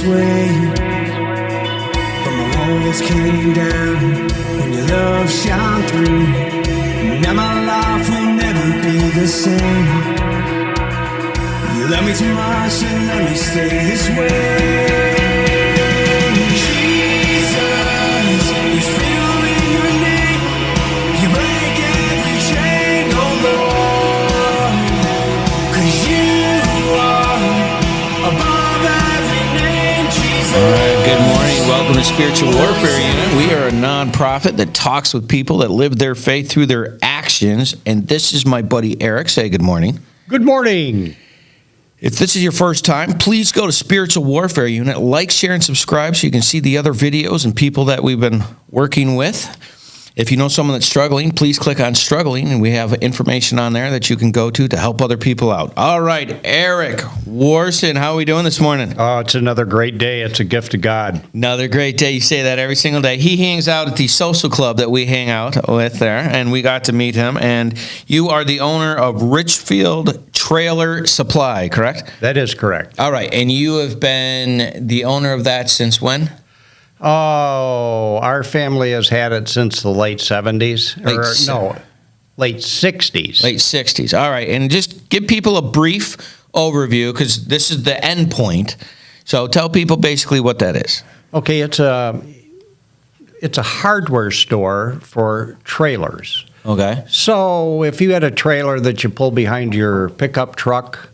way. But my walls came down when your love shone through. Now my life will never be the same. You love me too much and let me stay this way. Jesus, it's filled in your name. You break every chain, oh Lord. 'Cause you are above every name, Jesus. All right, good morning. Welcome to Spiritual Warfare Unit. We are a nonprofit that talks with people that live their faith through their actions. And this is my buddy Eric. Say good morning. Good morning. If this is your first time, please go to Spiritual Warfare Unit. Like, share, and subscribe so you can see the other videos and people that we've been working with. If you know someone that's struggling, please click on struggling, and we have information on there that you can go to help other people out. All right, Eric Warsin, how are we doing this morning? Oh, it's another great day. It's a gift of God. Another great day. You say that every single day. He hangs out at the social club that we hang out with there, and we got to meet him. And you are the owner of Richfield Trailer Supply, correct? That is correct. All right, and you have been the owner of that since when? Oh, our family has had it since the late 70s. Late 60s. Late 60s. All right, and just give people a brief overview because this is the end point. So tell people basically what that is. Okay, it's a hardware store for trailers. Okay. So if you had a trailer that you pull behind your pickup truck,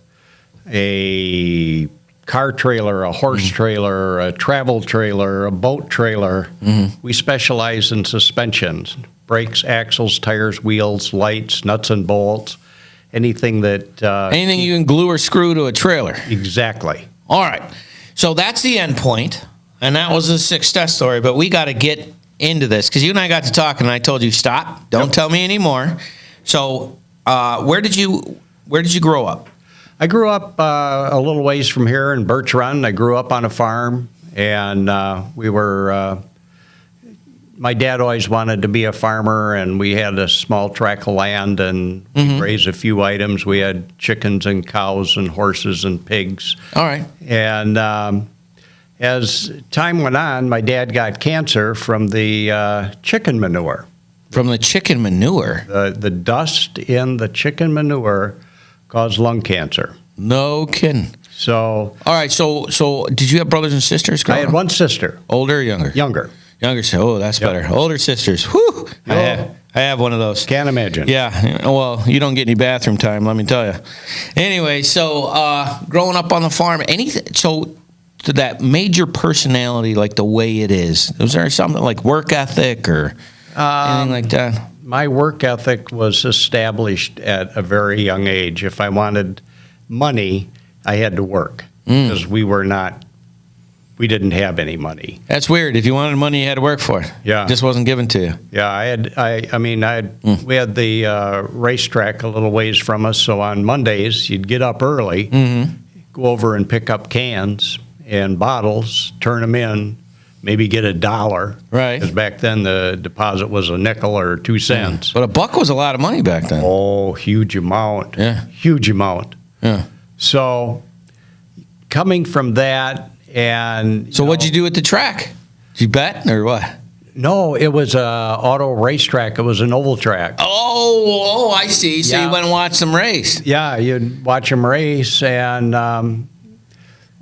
a car trailer, a horse trailer, a travel trailer, a boat trailer, we specialize in suspensions, brakes, axles, tires, wheels, lights, nuts and bolts, anything that... anything you can glue or screw to a trailer. Exactly. All right. So that's the end point, and that was a success story, but we got to get into this because you and I got to talking, and I told you, stop, don't tell me anymore. So where did you grow up? I grew up a little ways from here in Birch Run. I grew up on a farm, and my dad always wanted to be a farmer, and we had a small tract of land, and we raised a few items. We had chickens and cows and horses and pigs. All right. And as time went on, my dad got cancer from the chicken manure. From the chicken manure? The dust in the chicken manure caused lung cancer. No kidding. So, all right. So did you have brothers and sisters? I had one sister. Older or younger? Younger. Younger. Oh, that's better. Older sisters. Whew. I have one of those. Can't imagine. Yeah. Well, you don't get any bathroom time, let me tell you. Anyway, so growing up on the farm, so to that major personality, like the way it is, was there something like work ethic or anything like that? My work ethic was established at a very young age. If I wanted money, I had to work because we didn't have any money. That's weird. If you wanted money, you had to work for it. Yeah. It just wasn't given to you. Yeah, we had the racetrack a little ways from us, so on Mondays, you'd get up early, go over and pick up cans and bottles, turn them in, maybe get $1. Right. Because back then the deposit was a nickel or 2 cents. But $1 was a lot of money back then. Oh, huge amount. Yeah. Huge amount. Yeah. So coming from that and... So what'd you do at the track? Did you bet or what? No, it was a auto racetrack. It was an oval track. Oh, I see. So Yeah. you went and watched them race. Yeah, you'd watch them race, and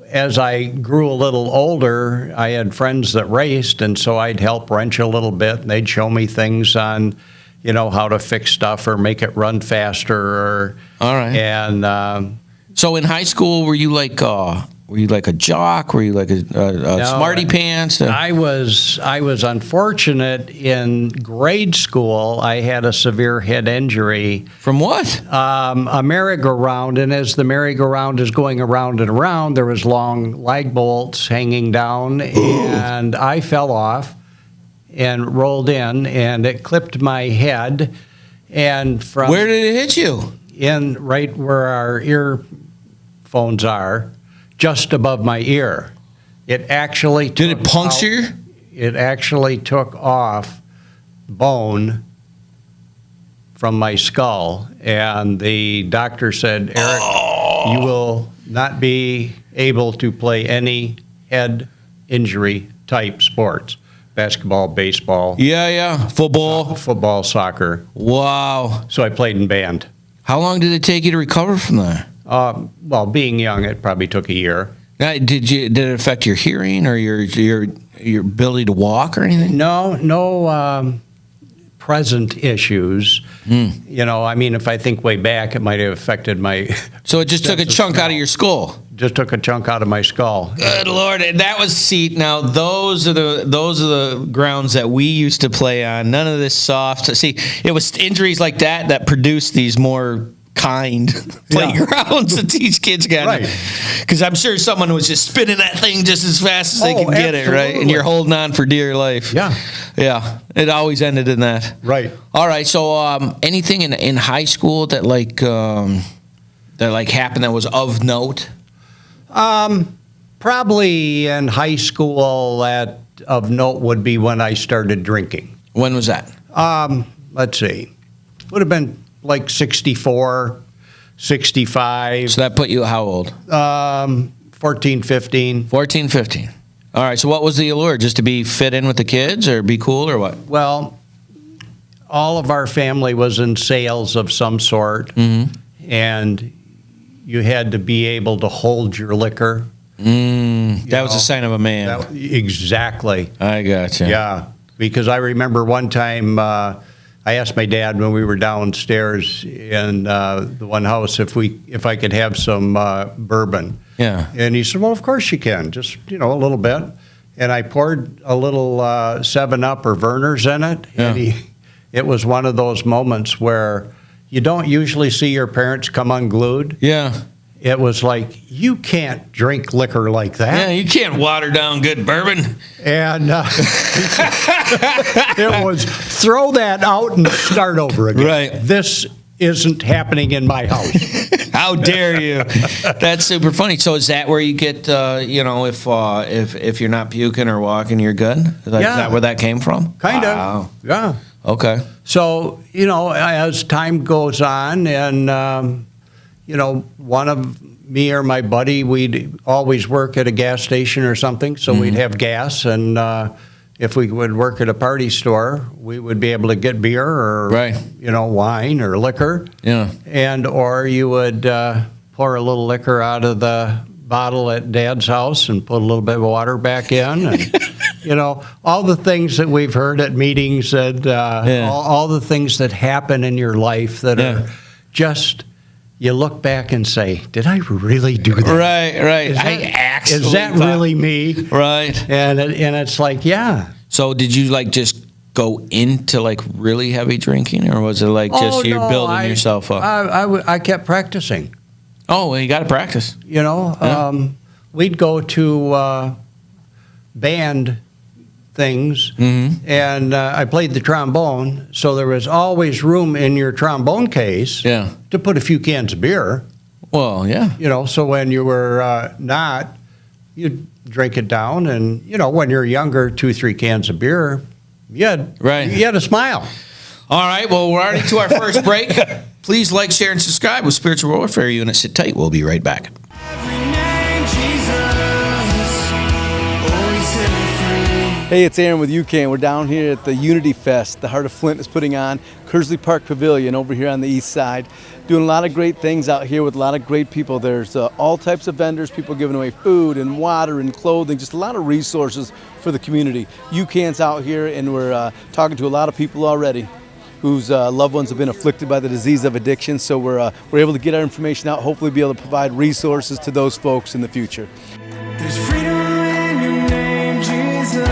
as I grew a little older, I had friends that raced, and so I'd help wrench a little bit, and they'd show me things on, how to fix stuff or make it run faster. All right. And so in high school, were you like a jock? Were you like a smarty pants? I was unfortunate in grade school. I had a severe head injury. From what? A merry-go-round, and as the merry-go-round is going around and around, there was long lag bolts hanging down, and I fell off and rolled in, and it clipped my head. And from where did it hit you? In right where our earphones are, just above my ear. It actually did it puncture? It actually took off bone from my skull, and the doctor said, Eric, you will not be able to play any head injury type sports. Basketball, baseball, Yeah. Football. football, soccer. Wow. So I played in band. How long did it take you to recover from that? Well, being young, it probably took a year. Now, did it affect your hearing or your ability to walk or anything? No present issues. You know, I mean, if I think way back, it might have affected my. So it just took a chunk out of your skull. Just took a chunk out of my skull. Good Lord! And that was now. Those are the grounds that we used to play on. None of this soft. See, it was injuries like that produced these more kind playgrounds to teach kids again. Right. Because I'm sure someone was just spinning that thing just as fast as they could get it, right? And absolutely. you're holding on for dear life. Yeah. Yeah. It always ended in that. Right. All right. So, anything in high school that happened that was of note? Probably in high school, that of note would be when I started drinking. When was that? Let's see. Would have been like 64, 65, So that put you how old? 14, 15. 14, 15. All right. So what was the allure? Just to be fit in with the kids or be cool or what? Well, all of our family was in sales of some sort, and you had to be able to hold your liquor. That was a sign of a man. Exactly. I gotcha. Yeah, because I remember one time I asked my dad when we were downstairs in the one house if I could have some bourbon. Yeah. And he said, "Well, of course you can. Just a little bit." And I poured a little 7-Up or Verner's in it, and it was one of those moments where you don't usually see your parents come unglued. Yeah. It was like, you can't drink liquor like that. Yeah, you can't water down good bourbon. And it was throw that out and start over again. Right. This isn't happening in my house. How dare you? That's super funny. So is that where you get, if you're not puking or walking, you're good? Is that where that came from? Kind of. Wow. Yeah. Okay. So, as time goes on and, one of me or my buddy, we'd always work at a gas station or something, so we'd have gas, and if we would work at a party store, we would be able to get beer or, wine or liquor. Yeah. Or you would pour a little liquor out of the bottle at Dad's house and put a little bit of water back in, and all the things that we've heard at meetings, and all the things that happen in your life that are just. You look back and say, "Did I really do that?" Right. Is that really me? Right. And it's like, yeah. So did you just go into really heavy drinking, or was it just you're building yourself up? I kept practicing. Oh, well, you got to practice. We'd go to band things, and I played the trombone, so there was always room in your trombone case to put a few cans of beer. Well, yeah. So when you were not, you'd drink it down, and, when you're younger, 2-3 cans of beer, you had a smile. All right, well, we're already to our first break. Please like, share, and subscribe with Spiritual Warfare Unit. Sit tight. We'll be right back. Hey, it's Aaron with UCAN. We're down here at the Unity Fest the Heart of Flint is putting on, Kersley Park Pavilion over here on the east side. Doing a lot of great things out here with a lot of great people. There's all types of vendors, people giving away food and water and clothing, just a lot of resources for the community. UCAN's out here, and we're talking to a lot of people already whose loved ones have been afflicted by the disease of addiction. So we're able to get our information out, hopefully be able to provide resources to those folks in the future. There's freedom in your name, Jesus.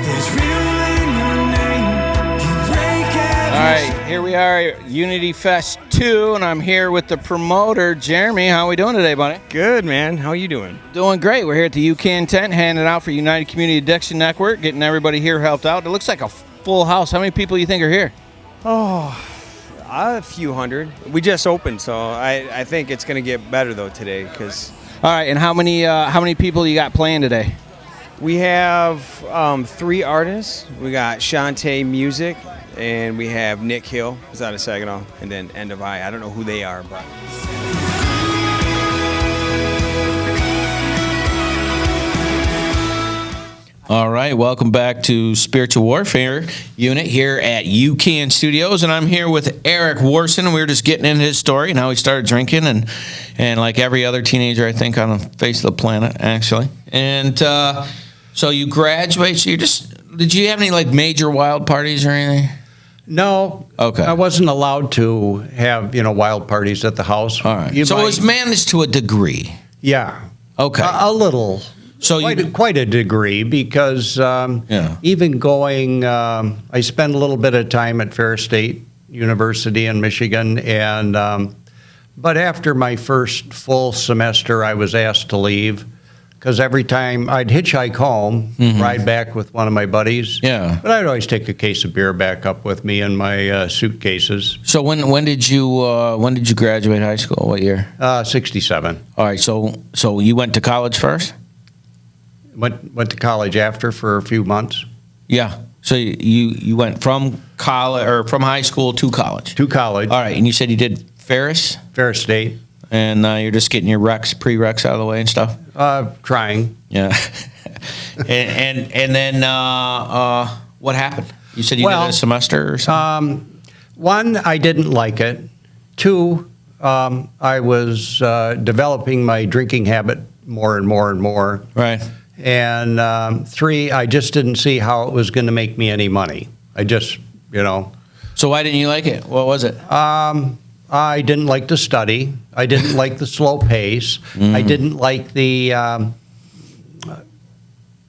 There's freedom in your name. You break every All right, here we are at Unity Fest 2, and I'm here with the promoter, Jeremy. How are we doing today, buddy? Good, man. How you doing? Doing great. We're here at the UCAN tent, handing out for United Community Addiction Network, getting everybody here helped out. It looks like a full house. How many people do you think are here? Oh, a few hundred. We just opened, so I think it's going to get better, though, today. All right, and how many people you got playing today? We have 3 artists. We got Shantae Music, and we have Nick Hill, who's out of Saginaw, and then End of I. I don't know who they are, but... All right, welcome back to Spiritual Warfare Unit here at UCAN Studios, and I'm here with Eric Warsin. We were just getting into his story and how he started drinking, and like every other teenager, I think, on the face of the planet, actually. And so you graduate. So did you have any like major wild parties or anything? No. Okay. I wasn't allowed to have, wild parties at the house. All right. So it was managed to a degree. Yeah. Okay. A little. So quite a degree, because even going, I spent a little bit of time at Ferris State University in Michigan, and but after my first full semester, I was asked to leave, because every time I'd hitchhike home, ride back with one of my buddies. Yeah. But I'd always take a case of beer back up with me in my suitcases. So when did you graduate high school? What year? 67. All right. So you went to college first? Went to college after for a few months. Yeah. So you went from college or from high school to college? To college. All right. And you said you did Ferris? Ferris State. And you're just getting your prereqs out of the way and stuff? Trying. Yeah. and then what happened? You said you did a semester or something? One, I didn't like it. Two, I was developing my drinking habit more and more and more. Right. And three, I just didn't see how it was going to make me any money. I just, So why didn't you like it? What was it? I didn't like to study. I didn't like the slow pace. I didn't like the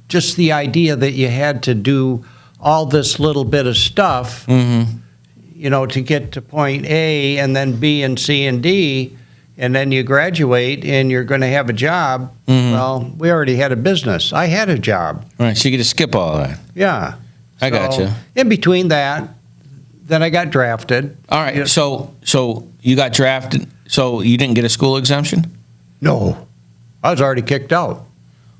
just the idea that you had to do all this little bit of stuff, to get to point A and then B and C and D, and then you graduate and you're going to have a job. Well, we already had a business. I had a job. Right, so you get to skip all that. Yeah. I gotcha. In between that, then I got drafted. All right, so you got drafted, so you didn't get a school exemption? No. I was already kicked out.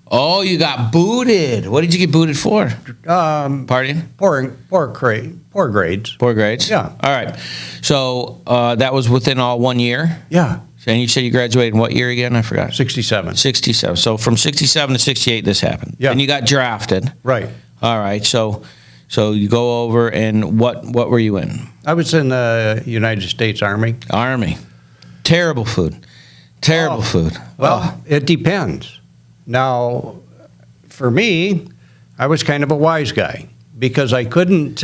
Oh, you got booted. What did you get booted for? Partying? Poor grades. Poor grades? Yeah. All right. So that was within all 1 year? Yeah. And you said you graduated in what year again? I forgot. 67. 67. So from 67 to 68, this happened. Yeah. And you got drafted. Right. All right. So you go over, and what were you in? I was in the United States Army. Army. Terrible food. Terrible food. Well, it depends. Now, for me, I was kind of a wise guy, because I couldn't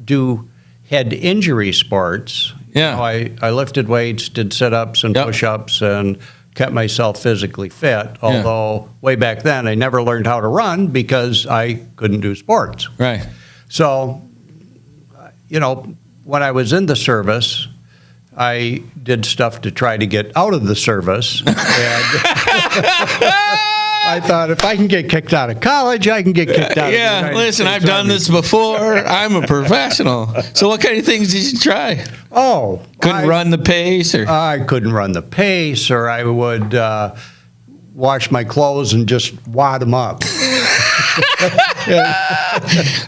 do head injury sports. Yeah. I lifted weights, did sit-ups and push-ups, and kept myself physically fit, although way back then I never learned how to run because I couldn't do sports. Right. So, when I was in the service, I did stuff to try to get out of the service. And I thought, if I can get kicked out of college, I can get kicked out of the United listen, States I've done Army. this before. I'm a professional. So what kind of things did you try? Oh. Couldn't run the pace? Or I couldn't run the pace, or I would wash my clothes and just wad them up.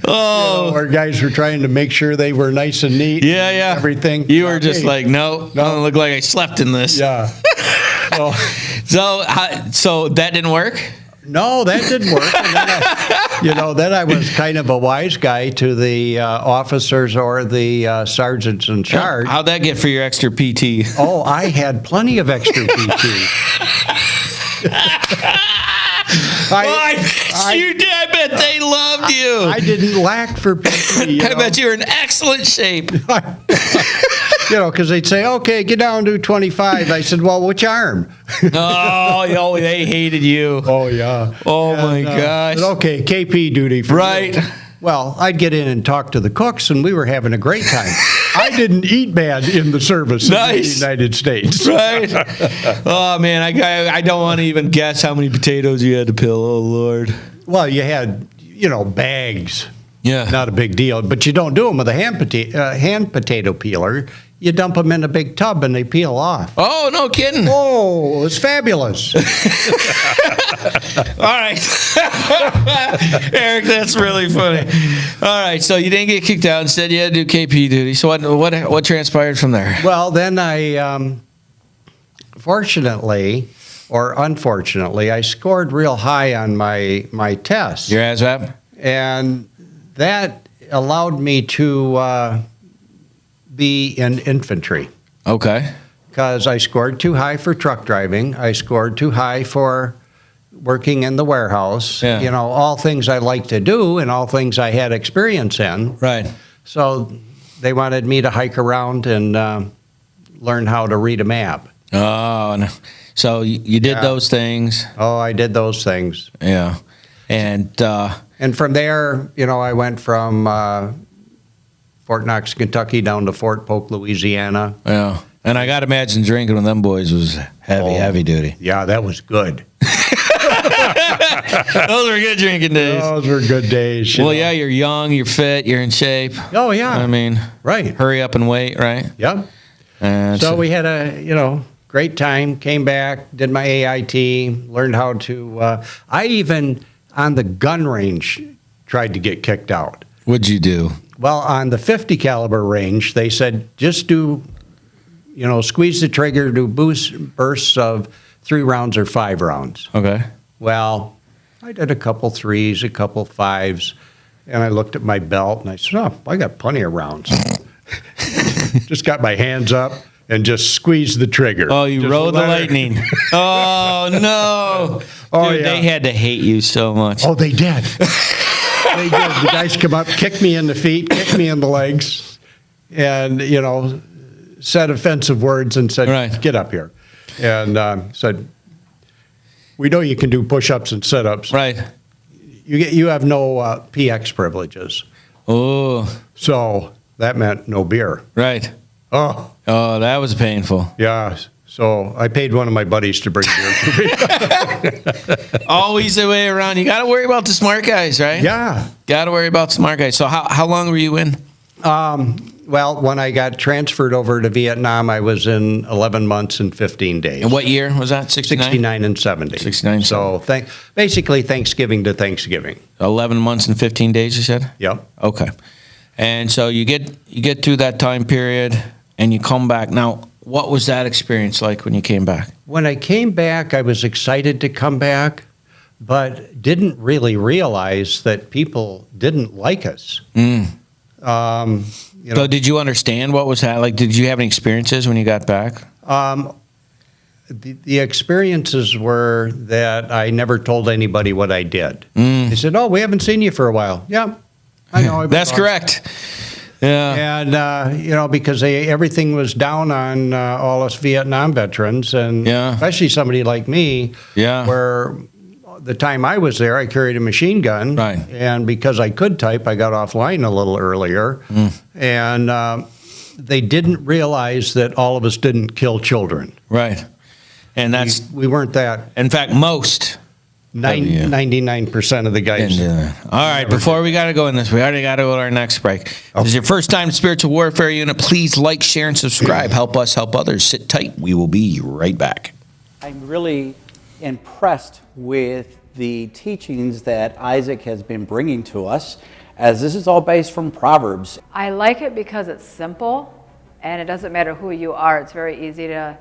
Or guys were trying to make sure they were nice and neat. Yeah. Everything. You were just like, no, I don't look like I slept in this. Yeah. So that didn't work? No, that didn't work. And then I was kind of a wise guy to the officers or the sergeants in charge. How'd that get for your extra PT? Oh, I had plenty of extra PT. You did. I bet they loved you. I didn't lack for PT. I bet you were in excellent shape. Because they'd say, okay, get down to 25. I said, well, which arm? They hated you. Oh, yeah. Oh, my gosh. Okay, KP duty. Right. Well, I'd get in and talk to the cooks, and we were having a great time. I didn't eat bad in the service Nice. in the United States. Right. Oh, man, I don't want to even guess how many potatoes you had to peel. Oh, Lord. Well, you had, bags. Yeah. Not a big deal. But you don't do them with a hand potato peeler. You dump them in a big tub and they peel off. Oh, no kidding. Oh, it's fabulous. All right. Eric, that's really funny. All right, so you didn't get kicked out. Instead, you had to do KP duty. So what transpired from there? Well, then I, fortunately, or unfortunately, I scored real high on my test. Your ASVAB? And that allowed me to be in infantry. Okay. Because I scored too high for truck driving. I scored too high for working in the warehouse. Yeah. You know, all things I like to do and all things I had experience in. Right. So they wanted me to hike around and learn how to read a map. Oh, no. So you did those things. Oh, I did those things. Yeah. And from there, you know, I went from Fort Knox, Kentucky down to Fort Polk, Louisiana. yeah. And I got to imagine drinking with them boys was heavy duty. Yeah, that was good. Those were good drinking days. Those were good days. Well, yeah, you're young, you're fit, you're in shape. Oh, yeah. I mean, right. Hurry up and wait, right? Yep. And So we had a, great time, came back, did my AIT, learned how to, I even, on the gun range, tried to get kicked out. what'd you do? Well, on the 50 caliber range, they said just do, squeeze the trigger, do bursts of 3 rounds or 5 rounds. Okay. Well, I did a couple 3s, a couple 5s, and I looked at my belt and I said, oh, I got plenty of rounds. Just got my hands up and just squeezed the trigger. Oh, you Just rode the let it- lightning. Oh, no. Oh, Dude, yeah. they had to hate you so much. Oh, they did. They did. The guys come up, kick me in the feet, kick me in the legs, and, said offensive words and said, Right. get up here. And said, we know you can do push-ups and sit-ups. Right. You have no PX privileges. Oh, So that meant no beer. right. Oh, Oh, that was painful. yeah. So I paid one of my buddies to bring beer for me. Always the way around. You got to worry about the smart guys, right? Yeah. Got to worry about smart guys. So how long were you in? Well, when I got transferred over to Vietnam, I was in 11 months and 15 days. And what year was that? 69? 69 and 70. 69, So basically Thanksgiving to Thanksgiving. 11 months and 15 days, you said? Yep. Okay. And so you get through that time period and you come back. Now, what was that experience like when you came back? When I came back, I was excited to come back, but didn't really realize that people didn't like us. So did you understand what was happening? Like, did you have any experiences when you got back? The experiences were that I never told anybody what I did. They said, oh, we haven't seen you for a while. Yeah, I know. I've been That's gone." correct. Yeah. And, because everything was down on all us Vietnam veterans, and Yeah. especially somebody like me, Yeah. where the time I was there, I carried a machine gun. Right. And because I could type, I got offline a little earlier. And they didn't realize that all of us didn't kill children. Right. And that's, We weren't that. in fact, most. 99% of the guys. Didn't do that. All right, before we got to go in this, we already got to go to our next break. This is your first time Spiritual Warfare Unit. Please like, share, and subscribe. Help us help others. Sit tight. We will be right back. I'm really impressed with the teachings that Isaac has been bringing to us, as this is all based from Proverbs. I like it because it's simple, and it doesn't matter who you are. It's very easy to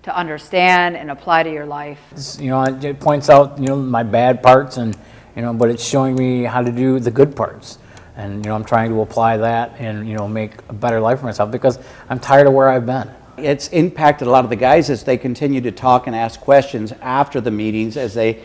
understand and apply to your life. It points out, my bad parts, and, but it's showing me how to do the good parts. And, I'm trying to apply that and, make a better life for myself because I'm tired of where I've been. It's impacted a lot of the guys as they continue to talk and ask questions after the meetings, as they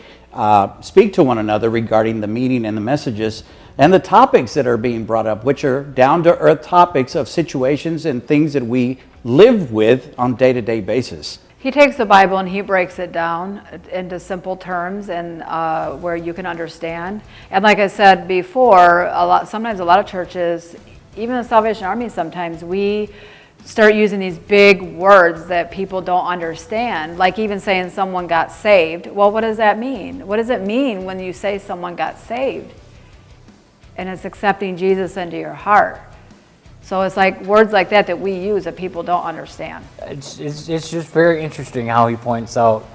speak to one another regarding the meeting and the messages and the topics that are being brought up, which are down-to-earth topics of situations and things that we live with on a day-to-day basis. He takes the Bible and he breaks it down into simple terms and where you can understand. And like I said before, sometimes a lot of churches, even the Salvation Army, sometimes we start using these big words that people don't understand, like even saying someone got saved. Well, what does that mean? What does it mean when you say someone got saved? And it's accepting Jesus into your heart. So it's like words like that we use that people don't understand. It's just very interesting how he points out,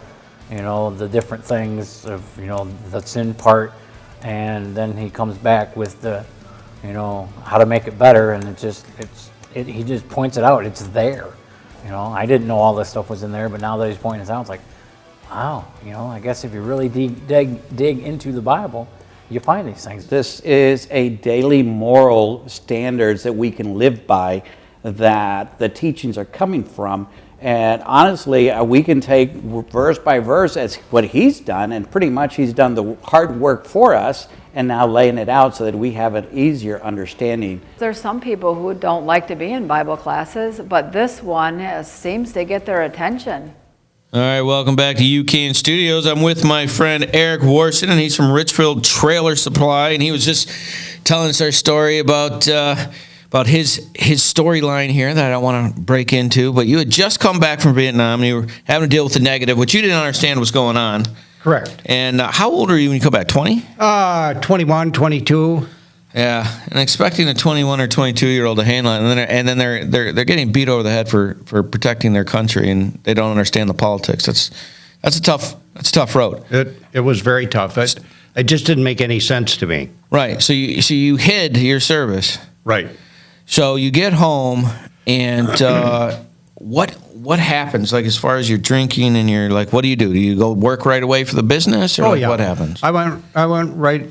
the different things of, the sin part, and then he comes back with the, how to make it better, and he just points it out. It's there. I didn't know all this stuff was in there, but now that he's pointing it out, it's like, wow, I guess if you really dig into the Bible, you find these things. This is a daily moral standards that we can live by, that the teachings are coming from. And honestly, we can take verse by verse as what he's done, and pretty much he's done the hard work for us, and now laying it out so that we have an easier understanding. There's some people who don't like to be in Bible classes, but this one seems to get their attention. All right, welcome back to UCAN Studios. I'm with my friend Eric Warsin, and he's from Richfield Trailer Supply, and he was just telling us our story about his storyline here that I don't want to break into. But you had just come back from Vietnam, and you were having to deal with the negative, which you didn't understand was going on. Correct. And how old are you when you come back? 20? 21, 22. Yeah, and expecting a 21 or 22-year-old to handle it, and then they're getting beat over the head for protecting their country, and they don't understand the politics. That's a tough road. It was very tough. It just didn't make any sense to me. Right. So you hid your service. Right. So you get home, and what happens? Like, as far as your drinking and your, like, what do? You go work right away for the business, or what happens? I went right.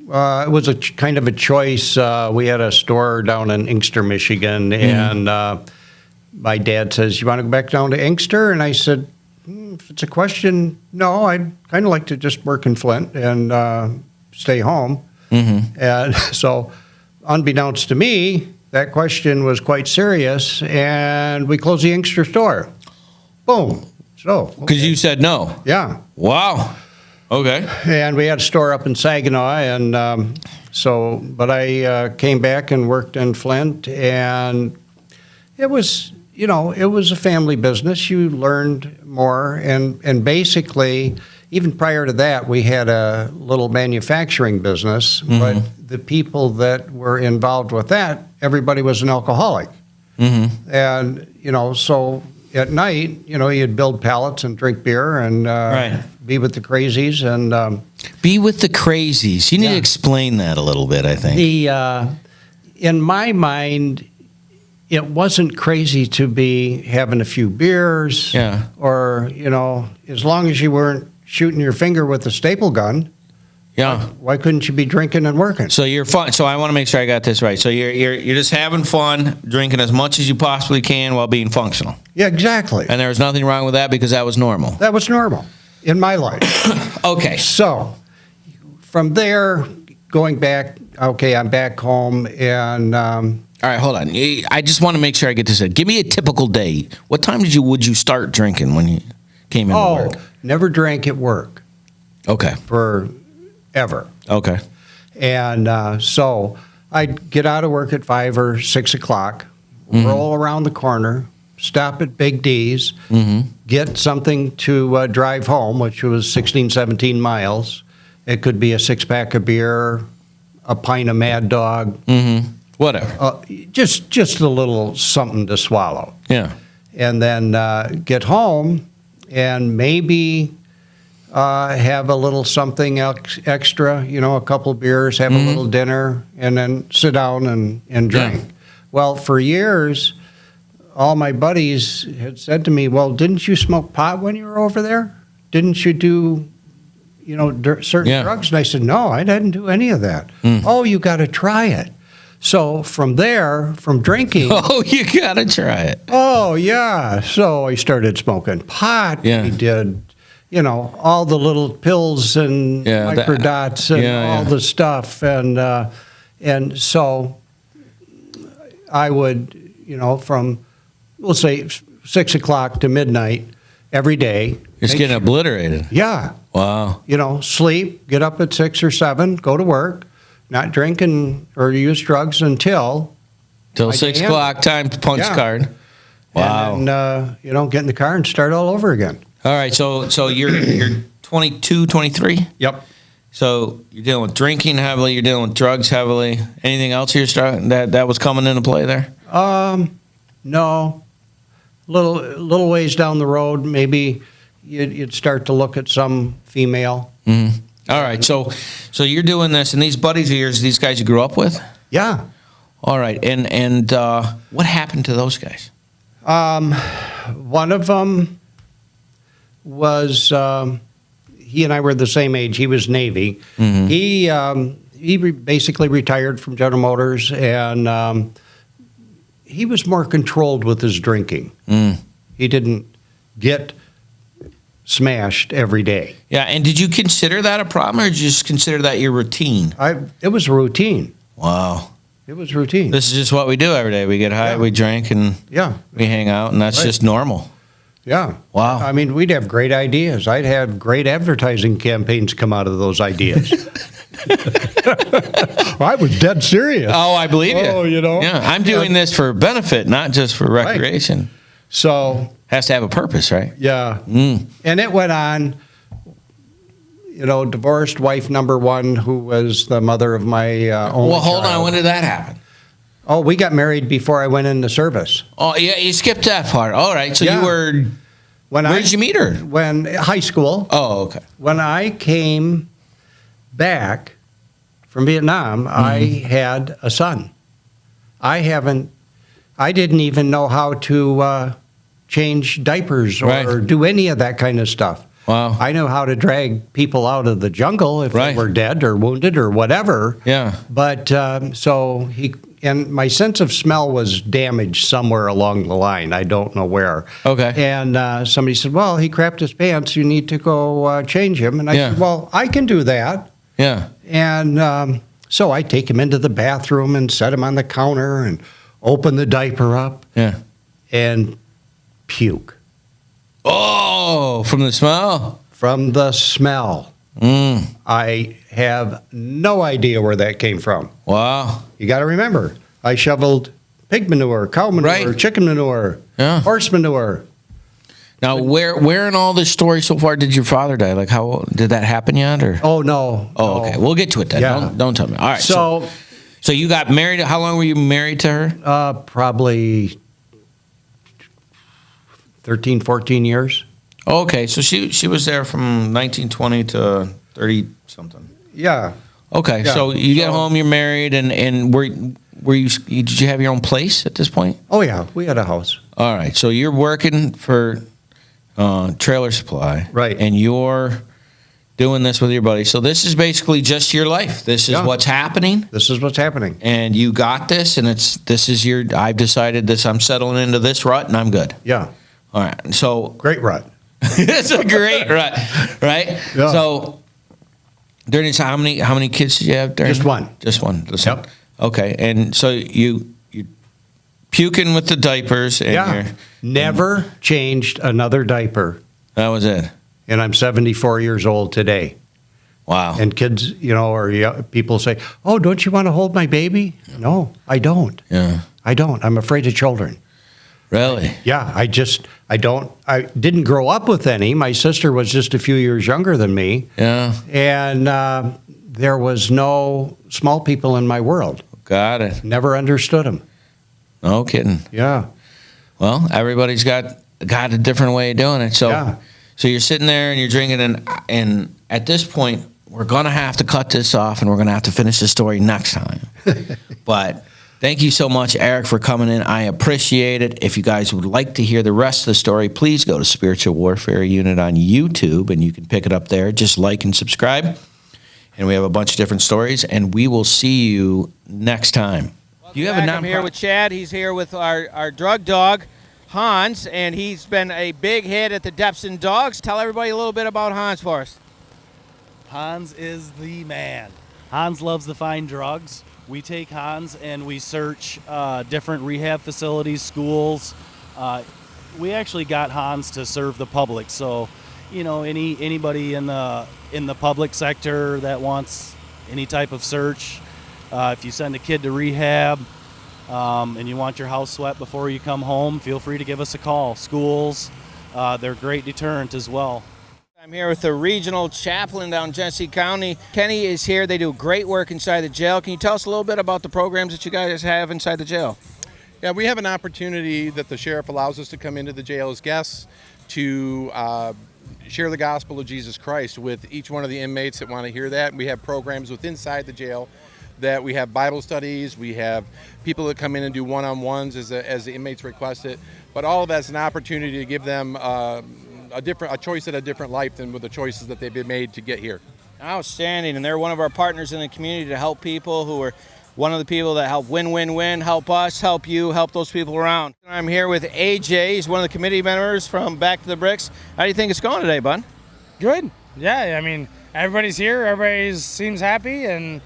It was a kind of a choice. We had a store down in Inkster, Michigan, and my dad says, "You want to go back down to Inkster?" And I said, "If it's a question, no. I'd kind of like to just work in Flint and stay home." Mm-hmm. And so, unbeknownst to me, that question was quite serious, and we closed the Inkster store. Boom. So, because you said no. Yeah. Wow. Okay. And we had a store up in Saginaw, and but I came back and worked in Flint, and it was a family business. You learned more, and basically, even prior to that, we had a little manufacturing business, but the people that were involved with that, everybody was an alcoholic. Mm-hmm. And, so at night, you'd build pallets and drink beer and be with the crazies. And be with the crazies. You need to explain that a little bit, I think. In my mind, it wasn't crazy to be having a few beers. Yeah. Or, as long as you weren't shooting your finger with a staple gun. Yeah. Why couldn't you be drinking and working? So you're fun. So I want to make sure I got this right. So you're just having fun, drinking as much as you possibly can while being functional. Yeah, exactly. And there was nothing wrong with that because that was normal. That was normal in my life. Okay. So from there, going back, I'm back home, and all right, hold on. I just want to make sure I get this in. Give me a typical day. What time would you start drinking when you came into work? Never drank at work. Okay. Forever. Okay. And so I'd get out of work at 5 or 6 o'clock, roll around the corner, stop at Big D's, get something to drive home, which was 16, 17 miles. It could be a 6-pack of beer, a pint of Mad Dog. Whatever. Just a little something to swallow. Yeah. And then get home and maybe have a little something extra, a couple beers, have a little dinner, and then sit down and drink. Yeah. Well, for years, all my buddies had said to me, "Well, didn't you smoke pot when you were over there? Didn't you do, certain drugs?" And I said, "No, I didn't do any of that." "Oh, you got to try it." So from there, from drinking... Oh, you got to try it. Oh, yeah. So I started smoking pot. Yeah. We did, all the little pills and microdots and all the stuff. And so I would, from, we'll say, 6 o'clock to midnight every day. Just getting obliterated. Yeah. Wow. Sleep, get up at 6 or 7, go to work. Not drinking or use drugs until 6 o'clock, time to punch card. Wow. And then, get in the car and start all over again. All right, so you're 22, 23? Yep. So you're dealing with drinking heavily, you're dealing with drugs heavily. Anything else you're starting that was coming into play there? No. Little ways down the road, maybe you'd start to look at some female. Mm-hmm. All right, so you're doing this, and these buddies of yours, these guys you grew up with? Yeah. All right, and what happened to those guys? One of them was he and I were the same age. He was Navy. He basically retired from General Motors, and he was more controlled with his drinking. He didn't get smashed every day. Yeah, and did you consider that a problem, or did you just consider that your routine? It was a routine. Wow. It was routine. This is just what we do every day. We get high, Yeah. we drink, and Yeah. we hang out, and that's Right. just normal. Yeah. Wow. I mean, we'd have great ideas. I'd have great advertising campaigns come out of those ideas. I was dead serious. Oh, I believe you. Oh, you know. Yeah, I'm doing this for benefit, not just for recreation. So, Has to have a purpose, right? yeah. And it went on, divorced wife number one, who was the mother of my only Well, hold on. child. When did that happen? Oh, we got married before I went into service. Oh, yeah, you skipped that part. All right, so Yeah. you were. Where did you meet her? When high school. Oh, okay. When I came back from Vietnam, I had a son. I didn't even know how to change diapers or Right. do any of that kind of stuff. Wow. I knew how to drag people out of the jungle if Right. they were dead or wounded or whatever. Yeah. But and my sense of smell was damaged somewhere along the line. I don't know where. Okay. And somebody said, well, he crapped his pants. You need to go change him. And I Yeah. said, well, I can do that. Yeah. And so I take him into the bathroom and set him on the counter and open the diaper up Yeah. and puke Oh, from the smell? from the smell. I have no idea where that came from. Wow. You got to remember, I shoveled pig manure, cow manure, Right. chicken manure, Yeah. horse manure. Now, where in all this story so far did your father die? Like, how did that happen yet? Or Oh, no. oh, no. okay. We'll get to it then. Yeah. Don't tell me. All right. So, So you got married. How long were you married to her? probably 13, 14 years. Okay, so she was there from 1920 to 30 something. Yeah. Okay, Yeah. so you get So- home, you're married, and were you did you have your own place at this point? Oh, yeah. We had a house. All right, so you're working for Trailer Supply, Right. And you're doing this with your buddy. So this is basically just your life. This is Yeah. what's happening, This is what's happening. and you got this, and this is your. I've decided this. I'm settling into this rut, and I'm good. Yeah. All right, so Great rut. it's a great rut, right? Yeah. So during this, how many kids did you have during? Just one. Just one. Listen. Yep. Okay, and so you puking with the diapers, and Yeah. Never changed another diaper. that was it. And I'm 74 years old today. Wow. And kids, people say, oh, don't you want to hold my baby? No, I don't. Yeah. I don't. I'm afraid of children. Really? Yeah, I didn't grow up with any. My sister was just a few years younger than me. Yeah. And there was no small people in my world. Got it. Never understood them. No kidding. Yeah. Well, everybody's got a different way of doing it. So, Yeah. so you're sitting there and you're drinking, and at this point, we're gonna have to cut this off, and we're gonna have to finish the story next time. But thank you so much, Eric, for coming in. I appreciate it. If you guys would like to hear the rest of the story, please go to Spiritual Warfare Unit on YouTube, and you can pick it up there. Just like and subscribe. And we have a bunch of different stories, and we will see you next time. You have a I'm here with Chad. He's here with our drug dog, Hans, and he's been a big hit at the Depson Dogs. Tell everybody a little bit about Hans for us. Hans is the man. Hans loves to find drugs. We take Hans and we search different rehab facilities, schools. We actually got Hans to serve the public. So, anybody in the public sector that wants any type of search, if you send a kid to rehab and you want your house swept before you come home, feel free to give us a call. Schools, they're great deterrent as well. I'm here with the regional chaplain down Genesee County. Kenny is here. They do great work inside the jail. Can you tell us a little bit about the programs that you guys have inside the jail? Yeah, we have an opportunity that the sheriff allows us to come into the jail as guests to share the gospel of Jesus Christ with each one of the inmates that want to hear that. We have programs within inside the jail that we have Bible studies, we have people that come in and do one-on-ones as the inmates request it, but all of that's an opportunity to give them a a choice at a different life than with the choices that they've been made to get here. Outstanding, and they're one of our partners in the community to help people who are one of the people that help win, help us, help you, help those people around. I'm here with AJ. He's one of the committee members from Back to the Bricks. How do you think it's going today, bud? Good. Yeah, I mean, everybody's here. Everybody seems happy, and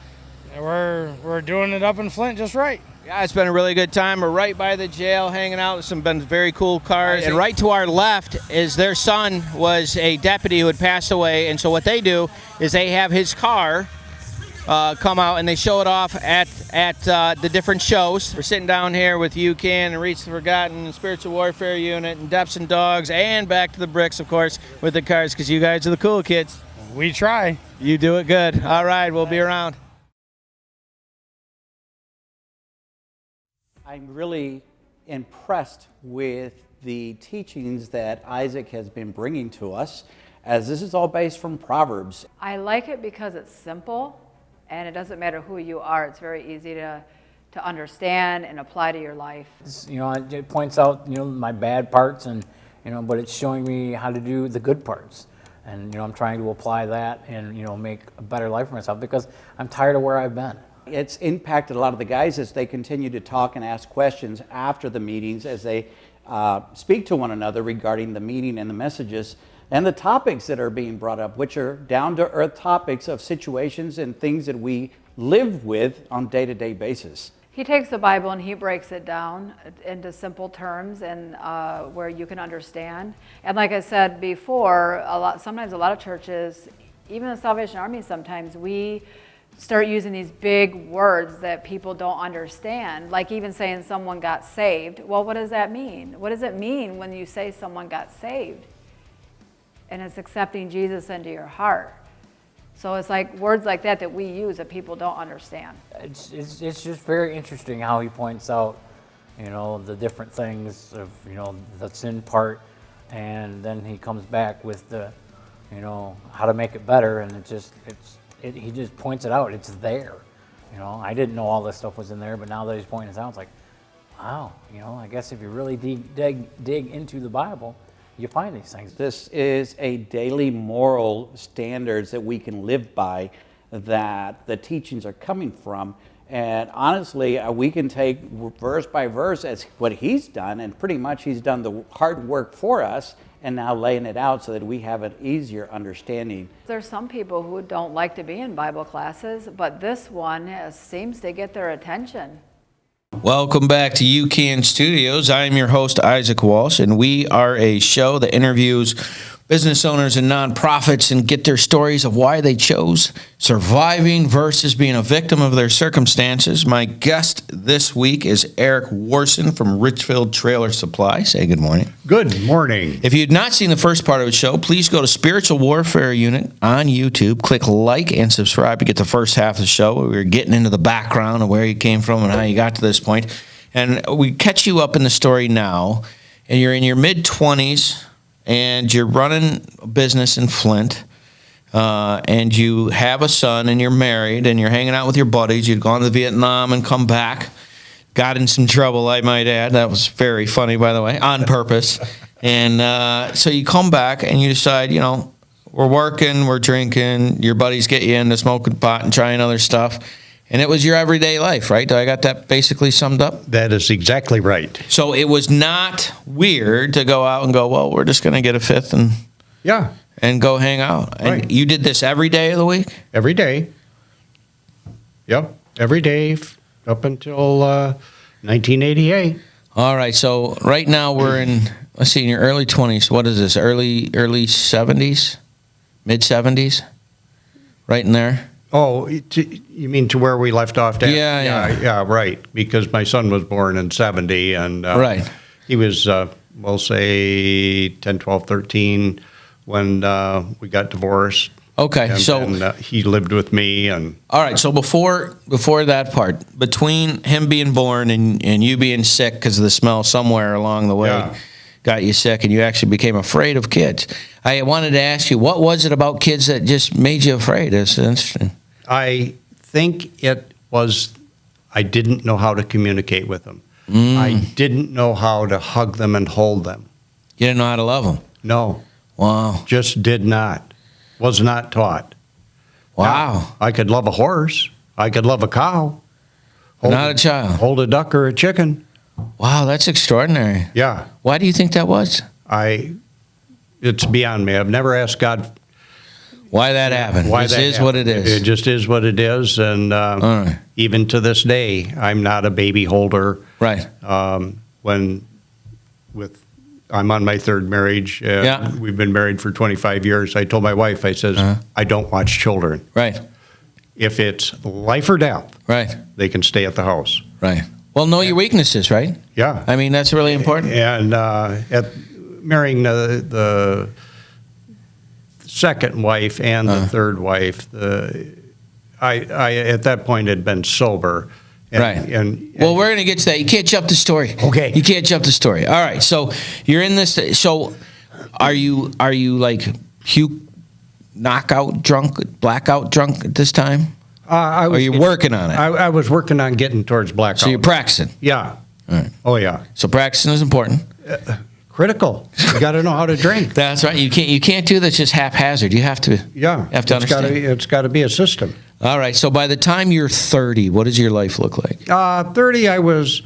we're doing it up in Flint just right. Yeah, it's been a really good time. We're right by the jail, hanging out with some been very cool cars. And right to our left is their son was a deputy who had passed away. And so what they do is they have his car come out and they show it off at the different shows. We're sitting down here with UCAN and Reach the Forgotten, Spiritual Warfare Unit, and Deps and Dogs, and Back to the Bricks, of course, with the cars, because you guys are the cool kids. We try. You do it good. All right, we'll be around. I'm really impressed with the teachings that Isaac has been bringing to us, as this is all based from Proverbs. I like it because it's simple, and it doesn't matter who you are. It's very easy to understand and apply to your life. It points out, my bad parts, and, but it's showing me how to do the good parts. And, I'm trying to apply that and, make a better life for myself, because I'm tired of where I've been. It's impacted a lot of the guys as they continue to talk and ask questions after the meetings, as they speak to one another regarding the meeting and the messages and the topics that are being brought up, which are down-to-earth topics of situations and things that we live with on a day-to-day basis. He takes the Bible and he breaks it down into simple terms and where you can understand. And like I said before, sometimes a lot of churches, even the Salvation Army, sometimes we start using these big words that people don't understand, like even saying someone got saved. Well, what does that mean? What does it mean when you say someone got saved? And it's accepting Jesus into your heart. So it's like words like that we use that people don't understand. It's just very interesting how he points out, the different things of, the sin part, and then he comes back with the, how to make it better, and he just points it out. It's there. I didn't know all this stuff was in there, but now that he's pointing it out, it's like, wow, I guess if you really dig into the Bible, you find these things. This is a daily moral standards that we can live by, that the teachings are coming from. And honestly, we can take verse by verse as what he's done, and pretty much he's done the hard work for us, and now laying it out so that we have an easier understanding. There's some people who don't like to be in Bible classes, but this one seems to get their attention. Welcome back to UCAN Studios. I am your host, Isaac Walsh, and we are a show that interviews business owners and nonprofits and get their stories of why they chose surviving versus being a victim of their circumstances. My guest this week is Eric Warsin from Richfield Trailer Supply. Say good morning. Good morning. If you've not seen the first part of the show, please go to Spiritual Warfare Unit on YouTube. Click like and subscribe to get the first half of the show. We're getting into the background of where you came from and how you got to this point. And we catch you up in the story now, and you're in your mid-20s, and you're running a business in Flint, and you have a son, and you're married, and you're hanging out with your buddies. You'd gone to Vietnam and come back. Got in some trouble, I might add. That was very funny, by the way, on purpose. And so you come back, and you decide, we're working, we're drinking. Your buddies get you into smoking pot and trying other stuff. And it was your everyday life, right? I got that basically summed up? That is exactly right. So it was not weird to go out and go, well, we're just going to get a fifth and go hang out. And right. You did this every day of the week? Every day. Yep, every day up until 1988. All right, so right now we're in, let's see, in your early 20s. What is this, early 70s? Mid-70s? Right in there? Oh, you mean to where we left off? Yeah, right. Because my son was born in 70, and right. He was, we'll say, 10, 12, 13 when we got divorced. Okay, and he lived with me. And all right, so before that part, between him being born and you being sick because of the smell somewhere along the way, got you sick, and you actually became afraid of kids. I wanted to ask you, what was it about kids that just made you afraid? It's interesting. I think it was, I didn't know how to communicate with them. I didn't know how to hug them and hold them. You didn't know how to love them? No. Wow. Just did not. Was not taught. Wow. Now, I could love a horse. I could love a cow. Not a child. Hold a duck or a chicken. Wow, that's extraordinary. Yeah. Why do you think that was? It's beyond me. I've never asked God why that happened. why This that is happened. what it is. It just is what it is. And All right. even to this day, I'm not a baby holder. Right. I'm on my third marriage. Yeah. We've been married for 25 years. I told my wife, I says, I don't watch children. Right. If it's life or death, Right. they can stay at the house. Right. Well, know your weaknesses, right? Yeah. I mean, that's really important. And at marrying the second wife and the third wife, I at that point had been sober. And, Right. And Well, we're going to get to that. You can't jump the story. Okay. You can't jump the story. All right. So you're in this. So are you like Hugh knockout drunk, blackout drunk at this time? I Or are you working on it? I was working on getting towards blackout. So you're practicing. Yeah. All right. Oh yeah. So practicing is important. Critical. You got to know how to drink. That's right. You can't do this just haphazard. You have to. Yeah. You have to understand. It's got to be a system. All right. So by the time you're 30, what does your life look like? 30, I was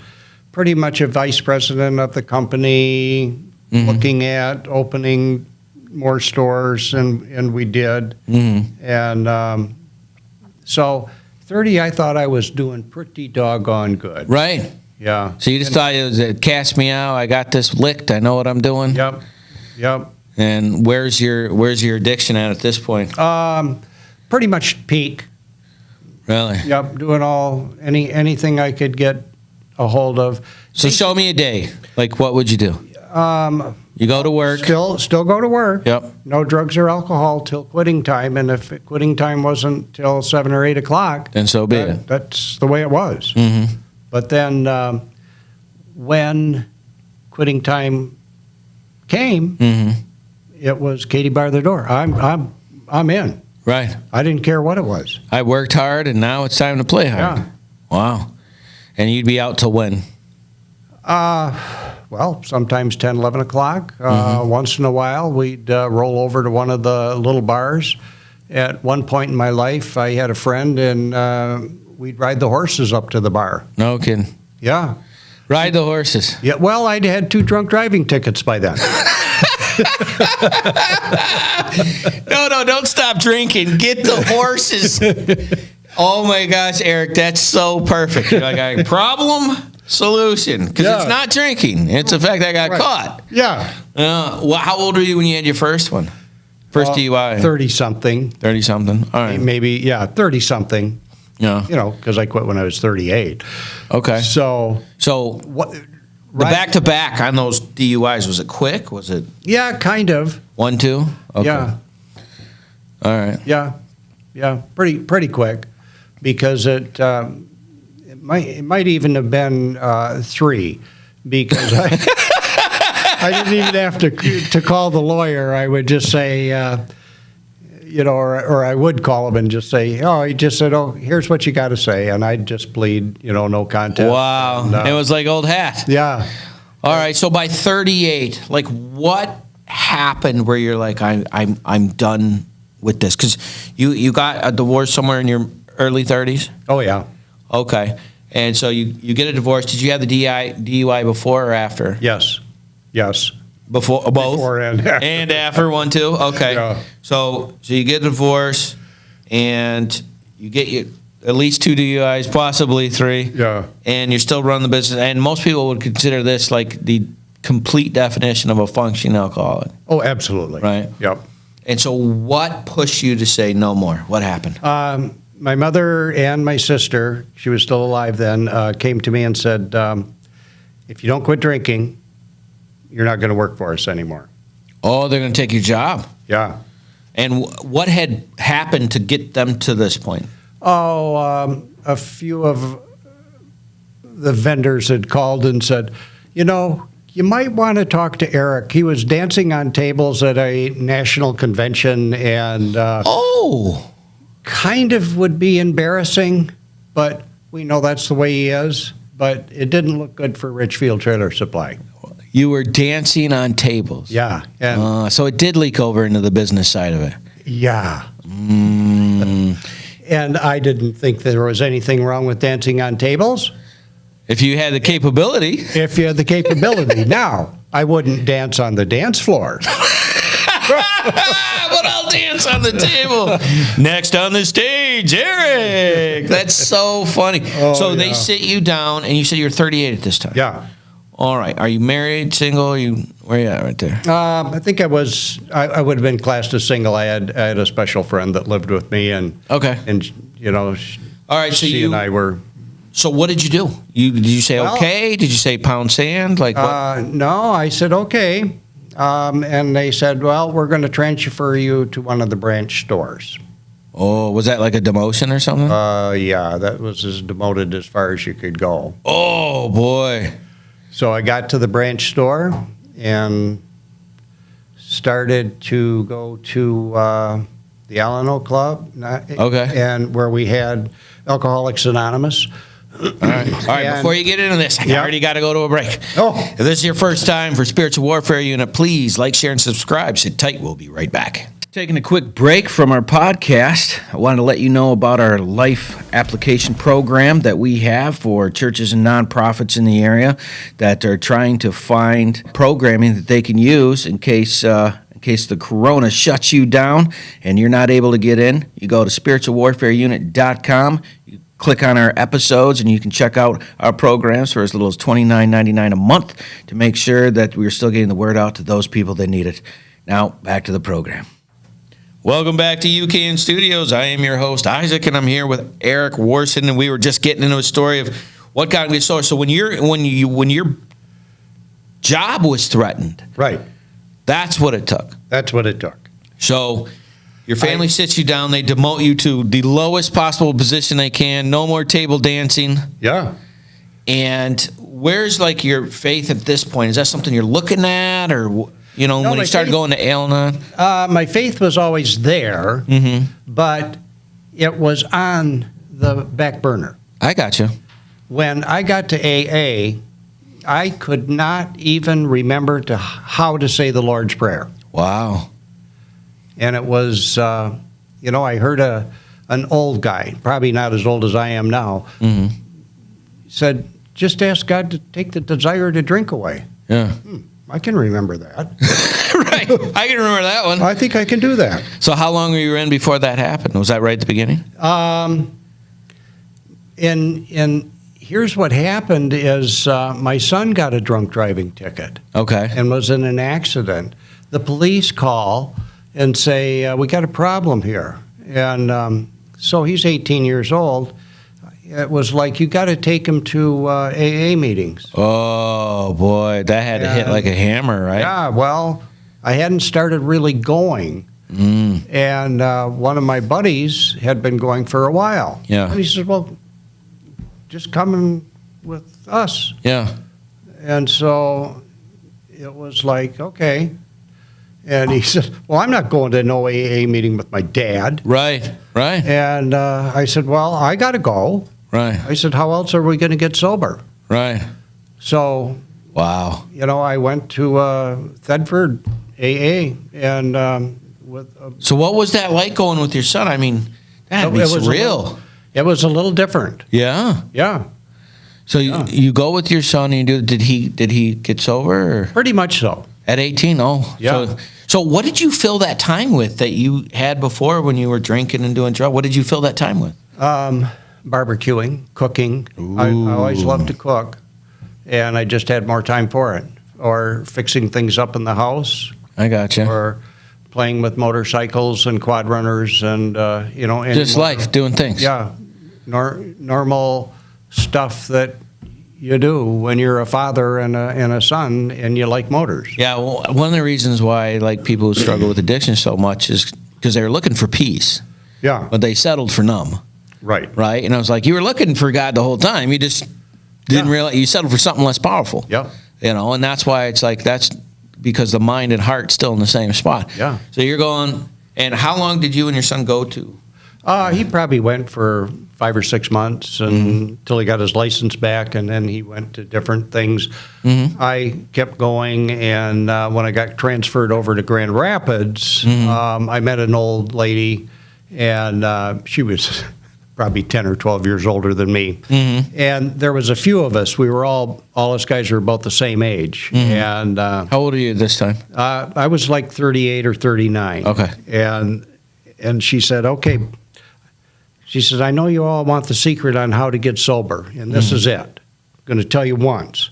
pretty much a vice president of the company, looking at opening more stores, and we did. And so 30, I thought I was doing pretty doggone good. Right. Yeah. So you just thought it was cast me out. I got this licked. I know what I'm doing. Yep. Yep. And where's your addiction at this point? Pretty much peak. Really? Yep. Doing anything I could get a hold of. So show me a day. Like, what would you do? You go to work. Still go to work. Yep. No drugs or alcohol till quitting time, and if quitting time wasn't till 7 or 8 o'clock, Then so be it. That's the way it was. Mm-hmm. But then when quitting time came, it was Katie bar the door. I'm in. Right. I didn't care what it was. I worked hard, and now it's time to play hard. Yeah. Wow. And you'd be out till when? Well, sometimes 10, 11 o'clock. Once in a while, we'd roll over to one of the little bars. At one point in my life, I had a friend, and we'd ride the horses up to the bar. No kidding. Yeah. Ride the horses. Yeah. Well, I'd had 2 drunk driving tickets by then. No, don't stop drinking. Get the horses. Oh my gosh, Eric, that's so perfect. You're like, all right, problem, solution. Because it's not drinking. It's the fact I got caught. Yeah. How old were you when you had your first one? First DUI? 30-something. 30-something. All right. Maybe, 30-something. Yeah. Because I quit when I was 38. Okay. So what? The back-to-back on those DUIs, was it quick? Was it? Yeah, kind of. 1, 2? Okay. Yeah. All right. Yeah, pretty quick, because it might even have been 3, because I didn't even have to call the lawyer. I would just say, or I would call him and just say, oh, he just said, oh, here's what you got to say, and I'd just plead, no contest. Wow. And, it was like old hat. Yeah. All right. So by 38, like, what happened where you're like, I'm done with this? Because you got a divorce somewhere in your early 30s? Oh, yeah. Okay. And so you get a divorce. Did you have the DUI before or after? Yes. Before, both? Before and after. And after 1, 2? Okay. Yeah. So you get a divorce, and you get at least 2 DUIs, possibly 3. Yeah. And you're still running the business. And most people would consider this like the complete definition of a functioning alcoholic. Oh, absolutely. Right. Yep. And so what pushed you to say no more? What happened? My mother and my sister, she was still alive then, came to me and said, if you don't quit drinking, you're not going to work for us anymore. Oh, they're going to take your job. Yeah. And what had happened to get them to this point? Oh, a few of the vendors had called and said, you might want to talk to Eric. He was dancing on tables at a national convention, and kind of would be embarrassing, but we know that's the way he is. But it didn't look good for Richfield Trailer Supply. You were dancing on tables. Yeah. And So it did leak over into the business side of it. yeah. Mm. And I didn't think there was anything wrong with dancing on tables If you had the capability. if you had the capability. Now, I wouldn't dance on the dance floor. But I'll dance on the table. Next on the stage, Eric. That's so funny. So they sit you down, and you said you're 38 at this time. Yeah. All right. Are you married, single? Where you at right there? I think I would have been classed as single. I had a special friend that lived with me, and Okay. you know, All right. So she and I were. So what did you do? Did you say Well- okay? Did you say pound sand? Like what? No, I said okay, and they said, well, we're going to transfer you to one of the branch stores. Oh, was that like a demotion or something? Yeah, that was as demoted as far as you could go. Oh boy. So I got to the branch store and started to go to the Alano Club. Okay. And where we had Alcoholics Anonymous. All right. And- Before you get into this, I Yeah. already got to go to a break. Oh. If this is your first time for Spiritual Warfare Unit, please like, share, and subscribe. Sit tight. We'll be right back. Taking a quick break from our podcast, I wanted to let you know about our life application program that we have for churches and nonprofits in the area that are trying to find programming that they can use in case the corona shuts you down and you're not able to get in. You go to spiritualwarfareunit.com. You click on our episodes and you can check out our programs for as little as $29.99 a month to make sure that we're still getting the word out to those people that need it. Now, back to the program. Welcome back to UCAN Studios. I am your host, Isaac, and I'm here with Eric Warsin, and we were just getting into a story of what got me started. So when your job was threatened, Right. that's what it took. That's what it took. So your family sits you down, they demote you to the lowest possible position they can, no more table dancing. Yeah. And where's like your faith at this point? Is that something you're looking at, or when my you started faith- going to Al-Anon? My faith was always there, but it was on the back burner. I got you. When I got to AA, I could not even remember how to say the Lord's Prayer. Wow. And it was, I heard an old guy, probably not as old as I am now, said, just ask God to take the desire to drink away. Yeah. I can remember that. Right. I can remember that one. I think I can do that. So how long were you in before that happened? Was that right at the beginning? And here's what happened is my son got a drunk driving ticket. Okay. And was in an accident. The police call and say, we got a problem here. And so he's 18 years old. It was like, you got to take him to AA meetings. Oh, boy. That had to hit like a hammer, right? Yeah, well, I hadn't started really going. And one of my buddies had been going for a while. Yeah. And he says, well, just come in with us. Yeah. And so it was like, okay. And he said, well, I'm not going to no AA meeting with my dad. Right. Right. And I said, well, I got to go. Right. I said, how else are we going to get sober? Right. So, Wow. I went to Thedford AA and with. So what was that like going with your son? I mean, that'd be surreal. It was a little different. Yeah. Yeah, So you go with your son and you do. Did he get sober? Or? pretty much so. At 18? Oh. Yeah. So what did you fill that time with that you had before when you were drinking and doing drugs? What did you fill that time with? Barbecuing, cooking. I always loved to cook, and I just had more time for it. Or fixing things up in the house, I got you. or playing with motorcycles and quad runners, and and Just life, doing things. Yeah, normal stuff that you do when you're a father and a son, and you like motors. Yeah, well, one of the reasons why like people who struggle with addiction so much is because they were looking for peace, Yeah, but they settled for numb, right. right? And I was like, you were looking for God the whole time. You just didn't realize you settled for something less powerful. Yeah, And that's why it's like that's because the mind and heart still in the same spot. Yeah. So you're going, and how long did you and your son go to? He probably went for 5 or 6 months until he got his license back, and then he went to different things. I kept going, and when I got transferred over to Grand Rapids, I met an old lady, and she was probably 10 or 12 years older than me. And there was a few of us. We were all us guys were about the same age. And How old are you this time? I was like 38 or 39. Okay. And she said, okay. She said, I know you all want the secret on how to get sober, and this is it. I'm going to tell you once.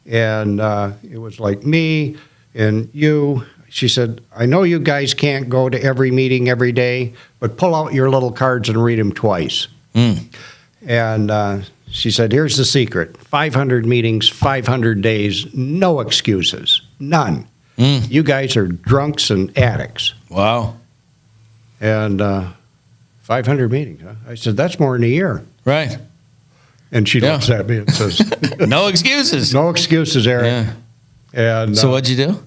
And it was like me and you. She said, I know you guys can't go to every meeting every day, but pull out your little cards and read them twice. And she said, here's the secret. 500 meetings, 500 days, no excuses, none. You guys are drunks and addicts. Wow. And 500 meetings, huh? I said, that's more than a year. Right. And she looks at me and says, no excuses. No excuses, Eric. Yeah. And So what'd you do?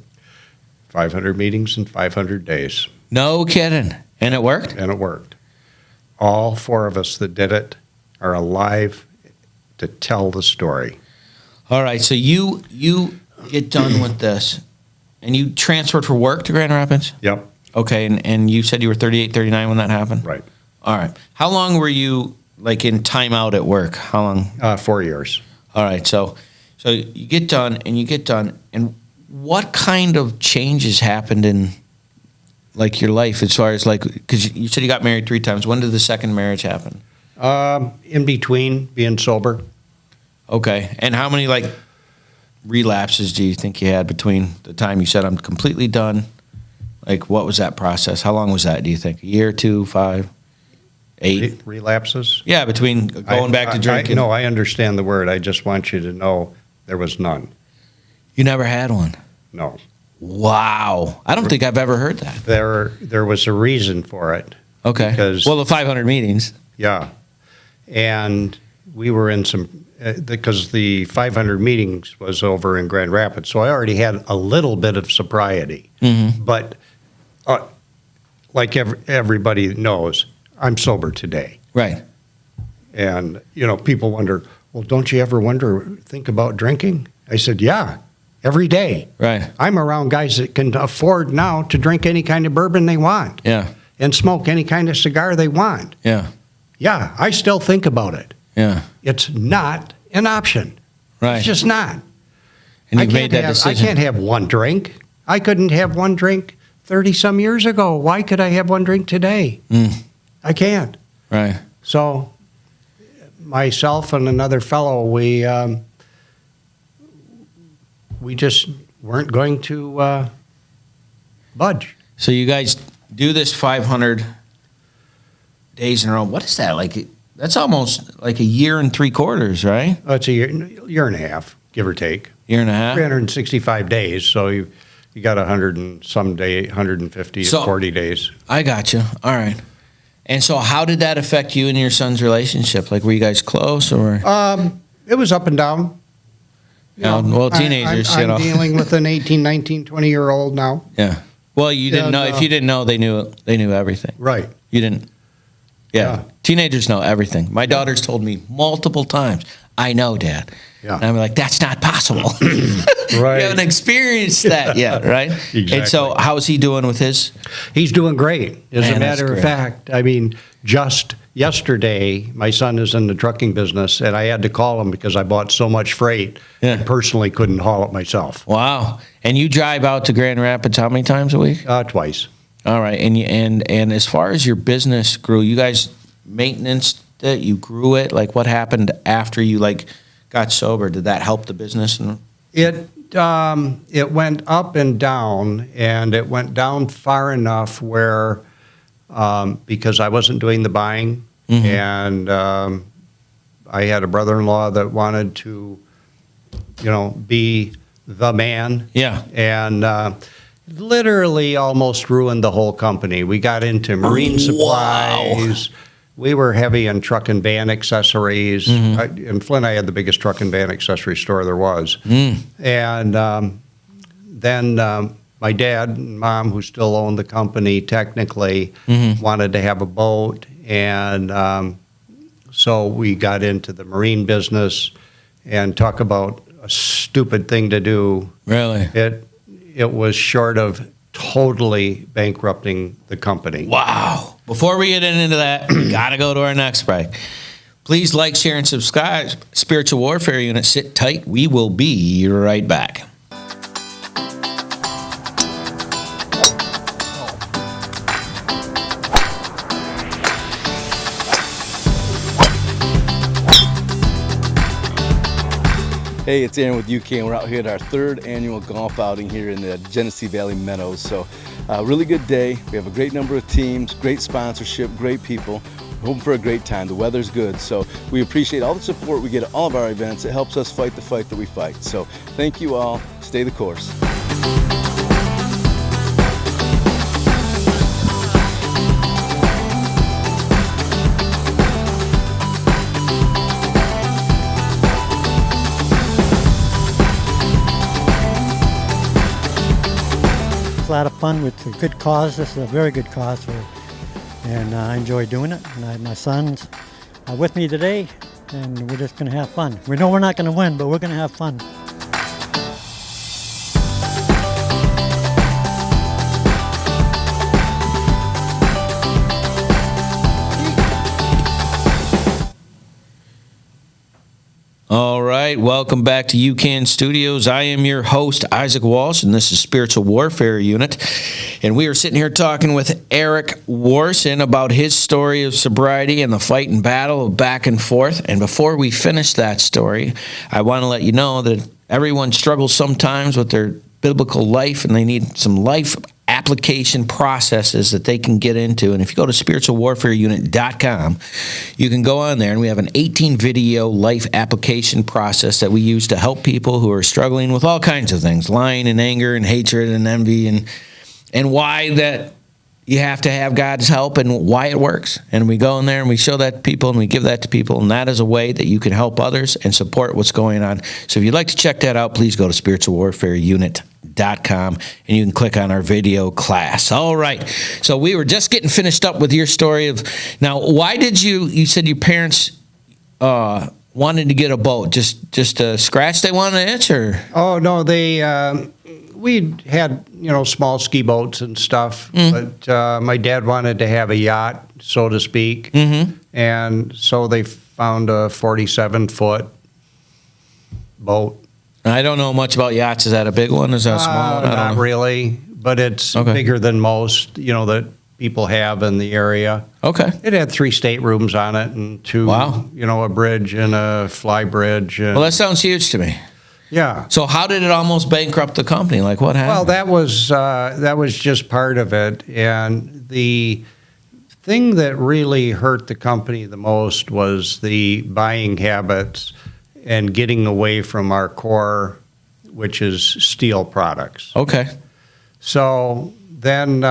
500 meetings in 500 days. No kidding. And it worked? And it worked. All 4 of us that did it are alive to tell the story. All right. So you get done with this, and you transferred for work to Grand Rapids? Yep. Okay. And you said you were 38, 39 when that happened? Right. All right. How long were you, like, in timeout at work? How long? 4 years. All right. So you get done, and what kind of changes happened in, like, your life as far as, like, because you said you got married 3 times. When did the second marriage happen? In between being sober. Okay. And how many, like, relapses do you think you had between the time you said I'm completely done? Like, what was that process? How long was that, do you think? A year, 2, 5, 8? Relapses? Yeah, between going back to drinking. No, I understand the word. I just want you to know there was none. You never had one? No. Wow. I don't think I've ever heard that. There was a reason for it. Okay. Because, well, the 500 meetings. Yeah. And we were in some, because the 500 meetings was over in Grand Rapids, so I already had a little bit of sobriety. But like everybody knows, I'm sober today. Right. And, people wonder, well, don't you ever think about drinking? I said, yeah, every day. Right. I'm around guys that can afford now to drink any kind of bourbon they want. Yeah. And smoke any kind of cigar they want. Yeah. Yeah, I still think about it. Yeah. It's not an option. Right. It's just not. And you made that decision. I can't have one drink. I couldn't have one drink 30-some years ago. Why could I have one drink today? I can't. Right. So myself and another fellow, we just weren't going to budge. So you guys do this 500 days in a row. What is that like? That's almost like a year and 3/4, right? It's a year and a half, give or take. Year and a half. 365 days. So you got 100 and some day, 150 So, 40 days. I got you. All right. And so, how did that affect you and your son's relationship? Like, were you guys close, or? It was up and down. Well, teenagers. I'm dealing with an 18, 19, 20-year-old now. Yeah. Well, you didn't know. If you didn't know, they knew everything. Right. You didn't. Yeah. Teenagers know everything. My daughter's told me multiple times, I know, Dad. Yeah. And I'm like, that's not possible. Right. You haven't experienced that yet, right? Exactly. And so how's he doing with his? He's doing great. As Man, a that's matter of great. fact, I mean, just yesterday, my son is in the trucking business, and I had to call him because I bought so much freight, Yeah. and personally couldn't haul it myself. Wow. And you drive out to Grand Rapids how many times a week? Twice. All right. And as far as your business grew, you guys maintenance it, you grew it? Like, what happened after you, like, got sober? Did that help the business? It went up and down, and it went down far enough where, because I wasn't doing the buying, and I had a brother-in-law that wanted to, be the man. Yeah. And literally almost ruined the whole company. We got into marine supplies. We were heavy on truck and van accessories. In Flint, I had the biggest truck and van accessory store there was. And then my dad and mom, who still owned the company technically, wanted to have a boat. And so we got into the marine business, and talk about a stupid thing to do. Really? It was short of totally bankrupting the company. Wow. Before we get into that, we got to go to our next break. Please like, share, and subscribe. Spiritual Warfare Unit, sit tight. We will be right back. Hey, it's Aaron with UCAN. We're out here at our 3rd annual golf outing here in the Genesee Valley Meadows. So, really good day. We have a great number of teams, great sponsorship, great people. We're hoping for a great time. The weather's good. So, we appreciate all the support we get at all of our events. It helps us fight the fight that we fight. So, thank you all. Stay the course. A lot of fun with a good cause. This is a very good cause, and I enjoy doing it. And I have my sons with me today, and we're just going to have fun. We know we're not going to win, but we're going to have fun. All right, welcome back to UCAN Studios. I am your host, Isaac Walsh, and this is Spiritual Warfare Unit. And we are sitting here talking with Eric Warsin about his story of sobriety and the fight and battle of back and forth. And before we finish that story, I want to let you know that everyone struggles sometimes with their biblical life, and they need some life application processes that they can get into. And if you go to spiritualwarfareunit.com, you can go on there, and we have an 18-video life application process that we use to help people who are struggling with all kinds of things, lying and anger and hatred and envy, and why that you have to have God's help and why it works. And we go in there and we show that to people, and we give that to people, and that is a way that you can help others and support what's going on. So if you'd like to check that out, please go to spiritualwarfareunit.com, and you can click on our video class. All right. So we were just getting finished up with your story of, now, why did you said your parents wanted to get a boat, just a scratch they wanted to itch, or? Oh, no, we had, small ski boats and stuff, but my dad wanted to have a yacht, so to speak, and so they found a 47-foot boat. I don't know much about yachts. Is that a big one? Is that a small one? Not really, but it's bigger than most, that people have in the area. Okay. It had 3 staterooms on it and 2, a bridge and a fly bridge. And, well, that sounds huge to me. Yeah. So how did it almost bankrupt the company? Like, what happened? Well, that was just part of it. And the thing that really hurt the company the most was the buying habits and getting away from our core, which is steel products. Okay. So then...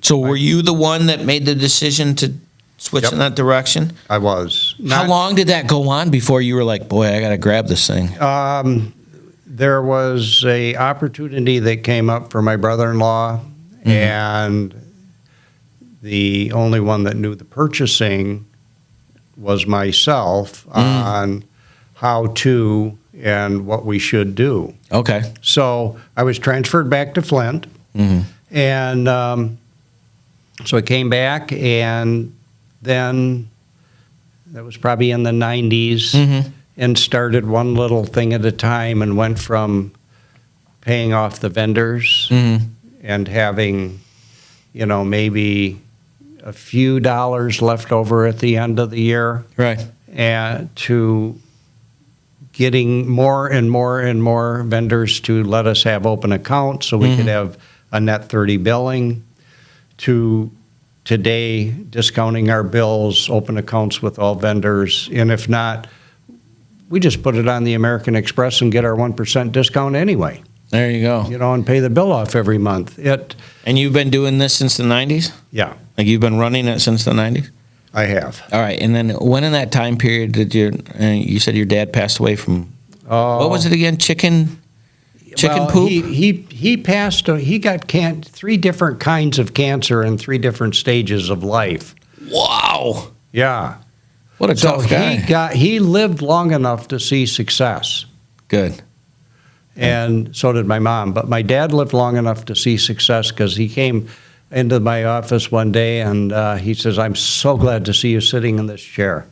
so were you the one that made the decision to switch in that direction? I was. How long did that go on before you were like, boy, I got to grab this thing? There was a opportunity that came up for my brother-in-law, and the only one that knew the purchasing was myself on how to and what we should do. Okay. So I was transferred back to Flint, and so I came back, and then that was probably in the 90s, and started one little thing at a time, and went from paying off the vendors and having, maybe a few dollars left over at the end of the year. Right. And to getting more and more and more vendors to let us have open accounts so we could have a net 30 billing, to today discounting our bills, open accounts with all vendors, and if not, we just put it on the American Express and get our 1% discount anyway. There you go. And pay the bill off every month. And you've been doing this since the 90s? Yeah. Like you've been running it since the 90s? I have. All right. And then when in that time period did you said your dad passed away from, what was it again? Chicken poop? He passed, he got 3 different kinds of cancer in 3 different stages of life. Wow. Yeah. What a tough guy. He lived long enough to see success. Good. And so did my mom. But my dad lived long enough to see success because he came into my office one day and he says, "I'm so glad to see you sitting in this chair."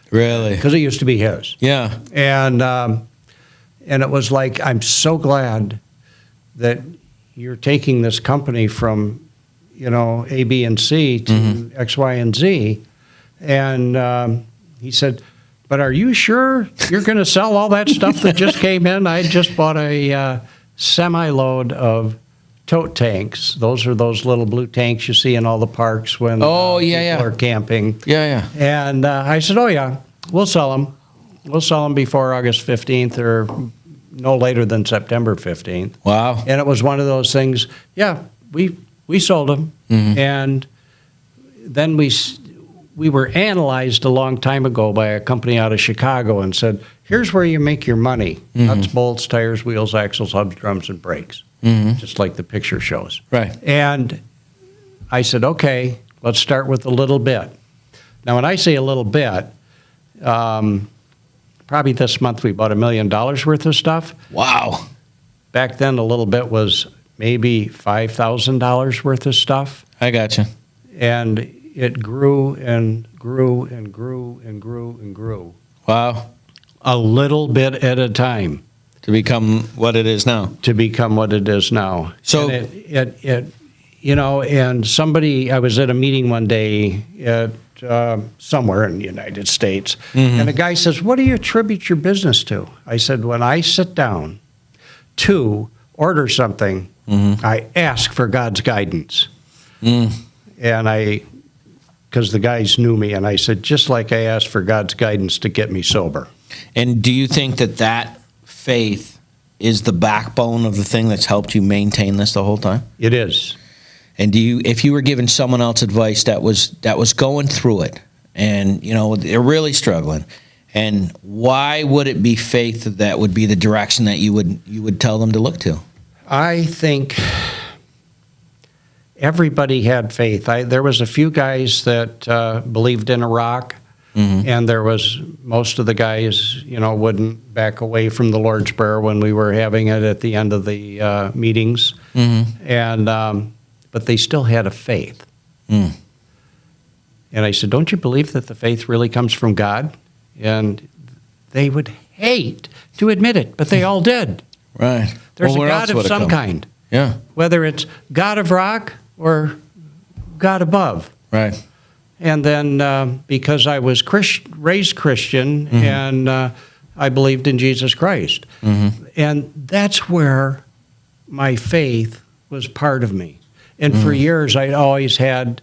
Really? Because it used to be his. Yeah. And it was like, I'm so glad that you're taking this company from, A, B, and C to X, Y, and Z. And he said, "But are you sure you're going to sell all that stuff that just came in? I just bought a semi-load of tote tanks. Those are those little blue tanks you see in all the parks when people are camping." Yeah. And I said, "Oh, yeah, we'll sell them. We'll sell them before August 15th or no later than September 15th. Wow. And it was one of those things, we sold them. And then we were analyzed a long time ago by a company out of Chicago and said, here's where you make your money. Nuts, bolts, tires, wheels, axles, hubs, drums, and brakes. Just like the picture shows. Right. And I said, okay, let's start with a little bit. Now, when I say a little bit, probably this month we bought $1 million worth of stuff. Wow. Back then, a little bit was maybe $5,000 worth of stuff. I gotcha. And it grew and grew and grew and grew and grew. Wow. A little bit at a time. To become what it is now. So and and somebody, I was at a meeting one day at somewhere in the United States, and a guy says, "What do you attribute your business to?" I said, "When I sit down to order something, I ask for God's guidance." And because the guys knew me, and I said, just like I asked for God's guidance to get me sober. And do you think that faith is the backbone of the thing that's helped you maintain this the whole time? It is. And if you were giving someone else advice that was going through it, and they're really struggling, and why would it be faith that would be the direction that you would tell them to look to? I think everybody had faith. There was a few guys that believed in a rock, and there was most of the guys, wouldn't back away from the Lord's Prayer when we were having it at the end of the meetings, and but they still had a faith. And I said, "Don't you believe that the faith really comes from God?" And they would hate to admit it, but they all did. Right. There's a God of some kind. Yeah. Whether it's God of rock or God above. Right. And then because I was raised Christian and I believed in Jesus Christ. And that's where my faith was part of me. And for years I always had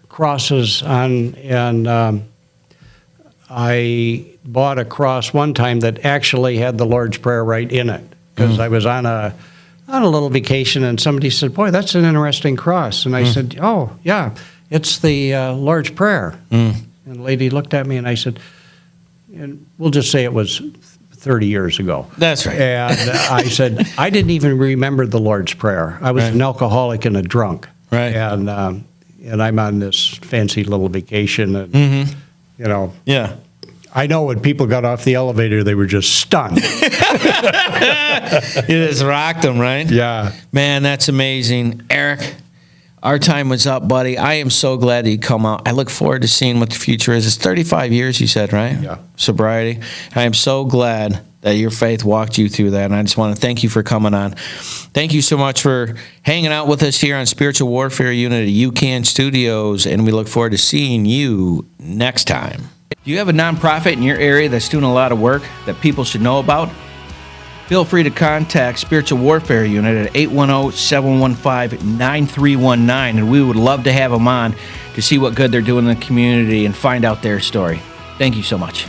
crosses on, and I bought a cross one time that actually had the Lord's Prayer right in it. Because I was on a little vacation, and somebody said, "Boy, that's an interesting cross." And I said, "Oh, yeah, it's the Lord's Prayer." And the lady looked at me, and I said, and we'll just say it was 30 years ago. That's right. And I said, I didn't even remember the Lord's Prayer. I was an alcoholic and a drunk. Right. And I'm on this fancy little vacation, and, Yeah. I know when people got off the elevator, they were just stunned. You just rocked them, right? Yeah. Man, that's amazing. Eric, our time was up, buddy. I am so glad that you come out. I look forward to seeing what the future is. It's 35 years, you said, right? Yeah. Sobriety. I am so glad that your faith walked you through that, and I just want to thank you for coming on. Thank you so much for hanging out with us here on Spiritual Warfare Unit at UCAN Studios, and we look forward to seeing you next time. Do you have a nonprofit in your area that's doing a lot of work that people should know about? Feel free to contact Spiritual Warfare Unit at 810-715-9319, and we would love to have them on to see what good they're doing in the community and find out their story. Thank you so much.